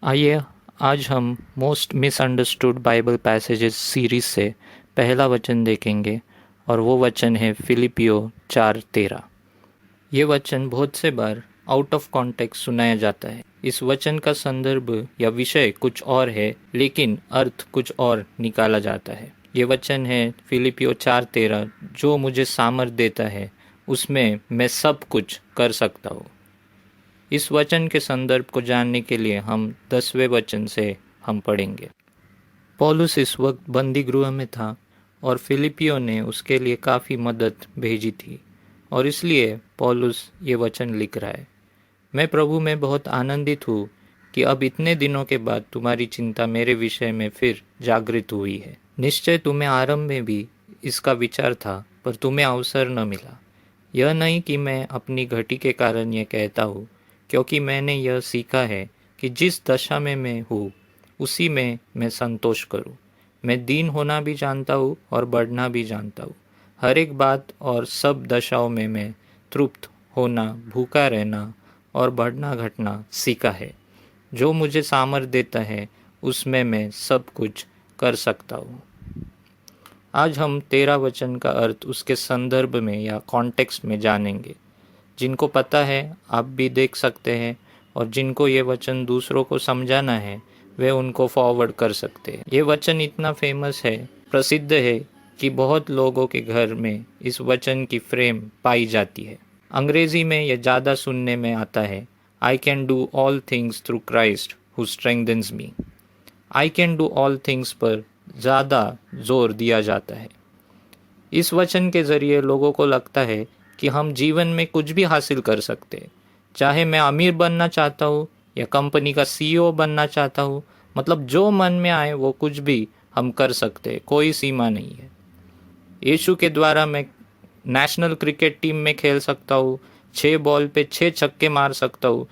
आइए आज हम most misunderstood Bible passages series से पहला वचन देखेंगे और वो वचन है फिलिपियो 4:13। ये वचन बहुत से बार आउट ऑफ कॉन्टेक्स्ट सुनाया जाता है। इस वचन का संदर्भ या विषय कुछ और है लेकिन अर्थ कुछ और निकाला जाता है। ये वचन है फिलिपियो 4:13, जो मुझे सामर्थ देता है उसमें मैं सब कुछ कर सकता हूँ। इस वचन के संदर्भ को जानने के लिए हम 10वें वचन से हम पढ़ेंगे। पौलुस इस वक्त बंदी गृह में था और फिलिपियो ने उसके लिए काफ़ी मदद भेजी थी और इसलिए पौलुस ये वचन लिख रहा है। मैं प्रभु में बहुत आनंदित हूँ कि अब इतने दिनों के बाद तुम्हारी चिंता मेरे विषय में फिर जागृत हुई है। निश्चय तुम्हें आरंभ में भी इसका विचार था पर तुम्हें अवसर न मिला। यह नहीं कि मैं अपनी घटी के कारण यह कहता हूँ, क्योंकि मैंने यह सीखा है कि जिस दशा में मैं हूँ उसी में मैं संतोष करूँ। मैं दीन होना भी जानता हूँ और बढ़ना भी जानता हूँ। हर एक बात और सब दशाओं में मैं तृप्त होना, भूखा रहना और बढ़ना घटना सीखा है। जो मुझे सामर्थ देता है उसमें मैं सब कुछ कर सकता हूँ। आज हम 13 वचन का अर्थ उसके संदर्भ में या कॉन्टेक्स्ट में जानेंगे। जिनको पता है आप भी देख सकते हैं और जिनको ये वचन दूसरों को समझाना है वे उनको फॉरवर्ड कर सकते हैं। ये वचन इतना फेमस है, प्रसिद्ध है कि बहुत लोगों के घर में इस वचन की फ्रेम पाई जाती है। अंग्रेजी में यह ज़्यादा सुनने में आता है, I can do all things through Christ who strengthens me. I can do all things पर ज़्यादा जोर दिया जाता है। इस वचन के ज़रिए लोगों को लगता है कि हम जीवन में कुछ भी हासिल कर सकते हैं। चाहे मैं अमीर बनना चाहता हूँ या कंपनी का सीईओ बनना चाहता हूँ, मतलब जो मन में आए वो कुछ भी हम कर सकते हैं, कोई सीमा नहीं है। यीशु के द्वारा मैं नेशनल क्रिकेट टीम में खेल सकता हूँ, 6 बॉल पे 6 छक्के मार सकता हूँ।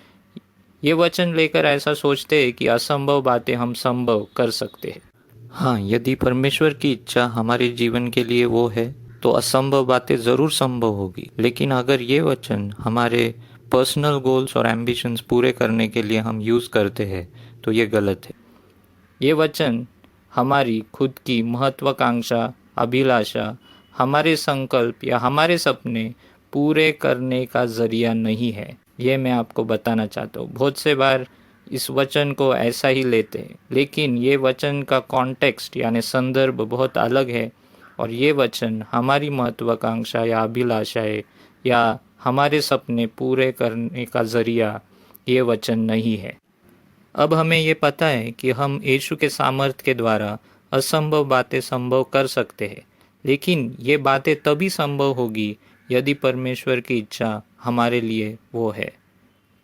ये वचन लेकर ऐसा सोचते हैं कि असंभव बातें हम संभव कर सकते हैं। हाँ, यदि परमेश्वर की इच्छा हमारे जीवन के लिए वो है तो असंभव बातें ज़रूर संभव होगी। लेकिन अगर ये वचन हमारे पर्सनल गोल्स और एम्बिशंस पूरे करने के लिए हम यूज़ करते हैं तो ये गलत है। ये वचन हमारी खुद की महत्वाकांक्षा, अभिलाषा, हमारे संकल्प या हमारे सपने पूरे करने का ज़रिया नहीं है। ये मैं आपको बताना चाहता हूँ। बहुत से बार इस वचन को ऐसा ही लेते हैं, लेकिन ये वचन का कॉन्टेक्स्ट यानी संदर्भ बहुत अलग है और ये वचन हमारी महत्वाकांक्षा या अभिलाषाएं या हमारे सपने पूरे करने का ज़रिया ये वचन नहीं है। अब हमें ये पता है कि हम यीशु के सामर्थ्य के द्वारा असंभव बातें संभव कर सकते हैं, लेकिन ये बातें तभी संभव होगी यदि परमेश्वर की इच्छा हमारे लिए वो है।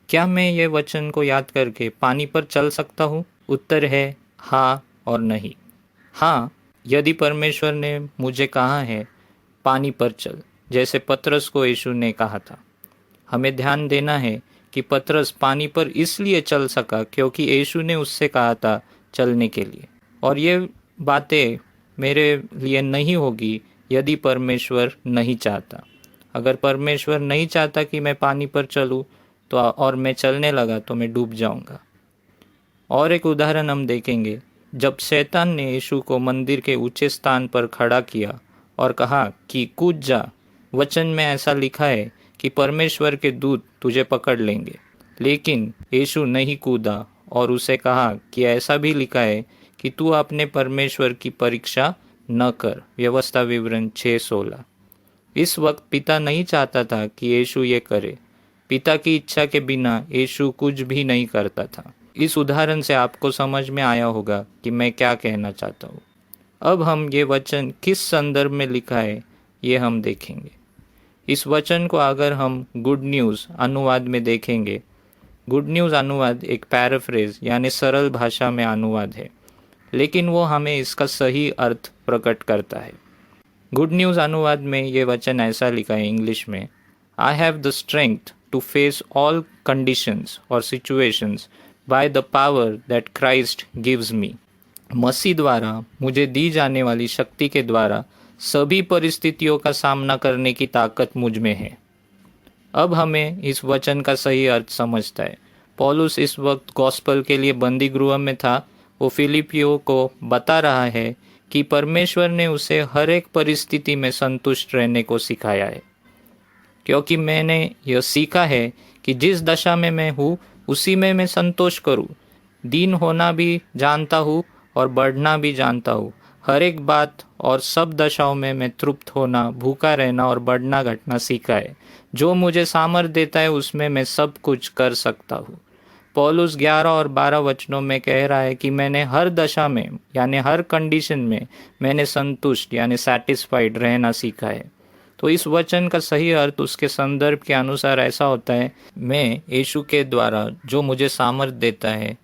क्या मैं ये वचन को याद करके पानी पर चल सकता हूँ? उत्तर है हाँ और नहीं। हाँ, यदि परमेश्वर ने मुझे कहा है पानी पर चल, जैसे पतरस को यीशु ने कहा था। हमें ध्यान देना है कि पतरस पानी पर इसलिए चल सका क्योंकि यीशु ने उससे कहा था चलने के लिए। और ये बातें मेरे लिए नहीं होगी यदि परमेश्वर नहीं चाहता। अगर परमेश्वर नहीं चाहता कि मैं पानी पर चलूँ तो और मैं चलने लगा तो मैं डूब जाऊंगा। और एक उदाहरण हम देखेंगे, जब शैतान ने यीशु को मंदिर के ऊंचे स्थान पर खड़ा किया और कहा कि कूद जा, वचन में ऐसा लिखा है कि परमेश्वर के दूत तुझे पकड़ लेंगे, लेकिन यीशु नहीं कूदा और उसे कहा कि ऐसा भी लिखा है कि तू अपने परमेश्वर की परीक्षा न कर। व्यवस्था विवरण 6:16। इस वक्त पिता नहीं चाहता था कि यीशु ये करे। पिता की इच्छा के बिना यीशु कुछ भी नहीं करता था। इस उदाहरण से आपको समझ में आया होगा कि मैं क्या कहना चाहता हूँ। अब हम ये वचन किस संदर्भ में लिखा है ये हम देखेंगे। इस वचन को अगर हम गुड न्यूज़ अनुवाद में देखेंगे, गुड न्यूज़ अनुवाद एक पैराफ्रेज यानी सरल भाषा में अनुवाद है, लेकिन वो हमें इसका सही अर्थ प्रकट करता है। गुड न्यूज़ अनुवाद में ये वचन ऐसा लिखा है इंग्लिश में, I have the strength to face all conditions or situations by the power that Christ gives me। मसीह द्वारा मुझे दी जाने वाली शक्ति के द्वारा सभी परिस्थितियों का सामना करने की ताकत मुझ में है। अब हमें इस वचन का सही अर्थ समझता है। पौलुस इस वक्त गॉस्पल के लिए बंदी गृह में था। वो फिलिपियों को बता रहा है कि परमेश्वर ने उसे हर एक परिस्थिति में संतुष्ट रहने को सिखाया है, क्योंकि मैंने यह सीखा है कि जिस दशा में मैं हूँ उसी में मैं संतोष करूँ। दीन होना भी जानता हूँ और बढ़ना भी जानता हूँ। हर एक बात और सब दशाओं में मैं तृप्त होना, भूखा रहना और बढ़ना घटना सीखा है। जो मुझे सामर्थ्य देता है उसमें मैं सब कुछ कर सकता हूँ। पौलुस 11 और 12 वचनों में कह रहा है कि मैंने हर दशा में यानी हर कंडीशन में मैंने संतुष्ट यानी सेटिस्फाइड रहना सीखा है। तो इस वचन का सही अर्थ उसके संदर्भ के अनुसार ऐसा होता है, मैं यीशु के द्वारा जो मुझे सामर्थ्य देता है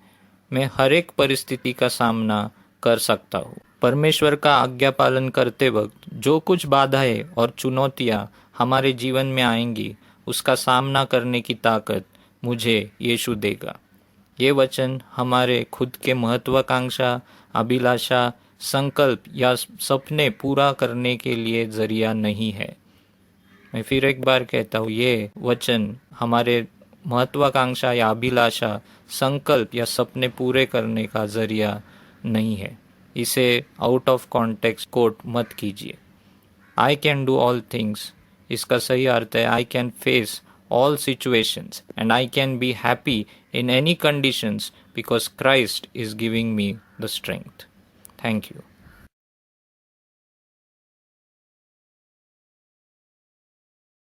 मैं हर एक परिस्थिति का सामना कर सकता हूँ। परमेश्वर का आज्ञा पालन करते वक्त जो कुछ बाधाएं और चुनौतियाँ हमारे जीवन में आएंगी उसका सामना करने की ताकत मुझे यीशु देगा। ये वचन हमारे खुद के महत्वाकांक्षा, अभिलाषा, संकल्प या सपने पूरा करने के लिए जरिया नहीं है। मैं फिर एक बार कहता हूँ, ये वचन हमारे महत्वाकांक्षा या अभिलाषा, संकल्प या सपने पूरे करने का जरिया नहीं है। इसे आउट ऑफ कॉन्टेक्स्ट कोट मत कीजिए। I can do all things, इसका सही अर्थ है I can face all situations and I can be happy in any conditions because Christ is giving me the strength. Thank you.